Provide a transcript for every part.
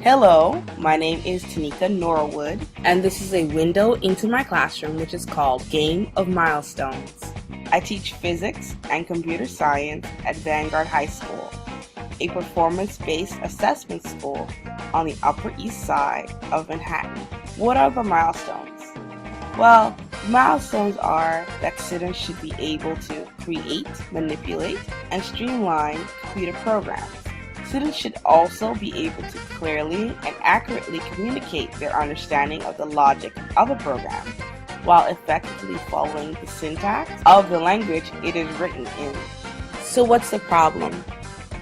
Hello, my name is Tanika Norwood, and this is a window into my classroom which is called Game of Milestones. I teach physics and computer science at Vanguard High School, a performance-based assessment school on the Upper East Side of Manhattan. What are the milestones? Well, milestones are that students should be able to create, manipulate, and streamline computer programs. Students should also be able to clearly and accurately communicate their understanding of the logic of a program while effectively following the syntax of the language it is written in. So what's the problem?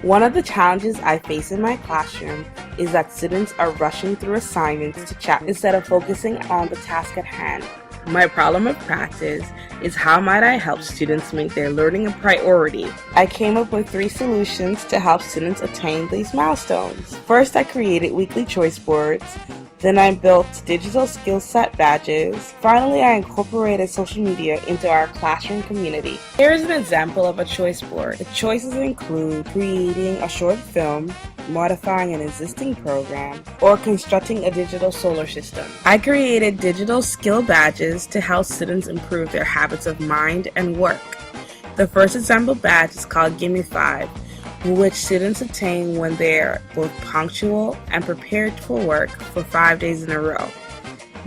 One of the challenges I face in my classroom is that students are rushing through assignments to chat instead of focusing on the task at hand. My problem of practice is how might I help students make their learning a priority. I came up with 3 solutions to help students attain these milestones. First, I created weekly choice boards. Then I built digital skill set badges. Finally, I incorporated social media into our classroom community. Here is an example of a choice board. The choices include creating a short film, modifying an existing program, or constructing a digital solar system. I created digital skill badges to help students improve their habits of mind and work. The first example badge is called Gimme 5, which students attain when they're both punctual and prepared for work for 5 days in a row.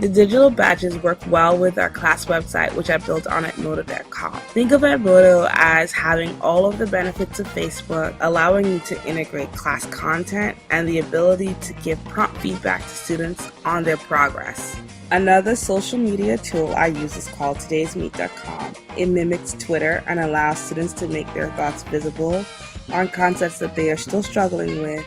The digital badges work well with our class website, which I built on Edmodo.com. Think of Edmodo as having all of the benefits of Facebook, allowing you to integrate class content and the ability to give prompt feedback to students on their progress. Another social media tool I use is called todaysmeet.com. It mimics Twitter and allows students to make their thoughts visible on concepts that they are still struggling with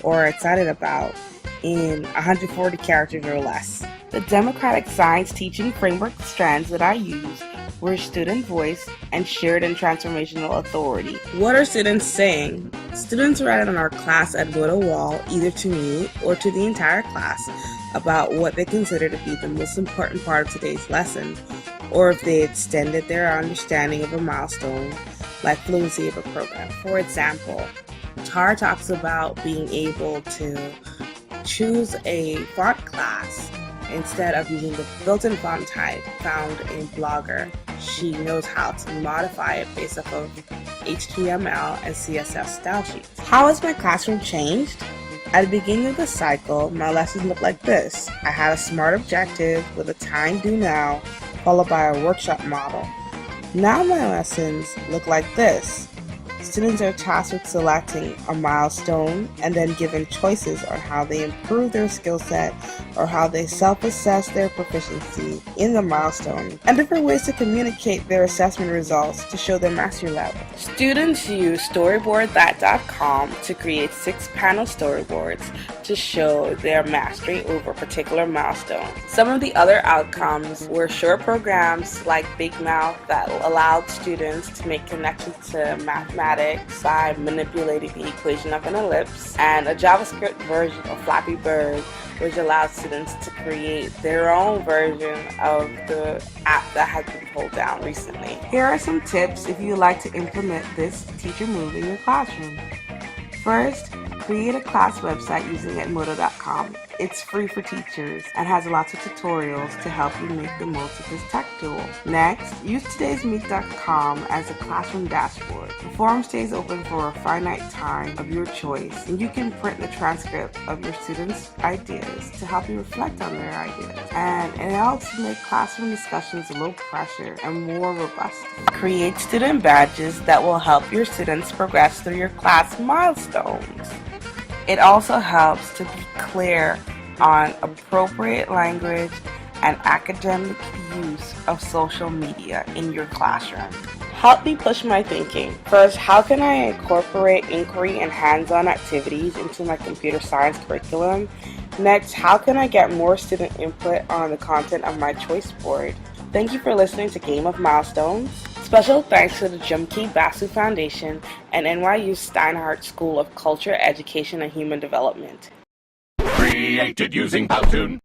or are excited about in 140 characters or less. The democratic science teaching framework strands that I use were student voice and shared and transformational authority. What are students saying? Students write on our class Edmodo wall, either to me or to the entire class, about what they consider to be the most important part of today's lesson, or if they extended their understanding of a milestone, like fluency of a program. For example, Tar talks about being able to choose a font class instead of using the built-in font type found in Blogger. She knows how to modify it based off of HTML and CSS style sheets. How has my classroom changed? At the beginning of the cycle, my lessons looked like this. I had a SMART objective with a time due now, followed by a workshop model. Now my lessons look like this. Students are tasked with selecting a milestone and then given choices on how they improve their skill set or how they self-assess their proficiency in the milestone, and different ways to communicate their assessment results to show their mastery level. Students use storyboardthat.com to create 6-panel storyboards to show their mastery over a particular milestone. Some of the other outcomes were short programs like Big Mouth that allowed students to make connections to mathematics by manipulating the equation of an ellipse, and a JavaScript version of Flappy Bird, which allows students to create their own version of the app that has been pulled down recently. Here are some tips if you'd like to implement this teacher move in your classroom. First, create a class website using Edmodo.com. It's free for teachers and has lots of tutorials to help you make the most of this tech tool. Next, use todaysmeet.com as a classroom dashboard. The forum stays open for a finite time of your choice, and you can print the transcript of your students' ideas to help you reflect on their ideas. And it helps make classroom discussions low pressure and more robust. Create student badges that will help your students progress through your class milestones. It also helps to be clear on appropriate language and academic use of social media in your classroom. Help me push my thinking. First, how can I incorporate inquiry and hands-on activities into my computer science curriculum? Next, how can I get more student input on the content of my choice board? Thank you for listening to Game of Milestones. Special thanks to the Jumke Basu Foundation and NYU Steinhardt School of Culture, Education, and Human Development. Created using Powtoon.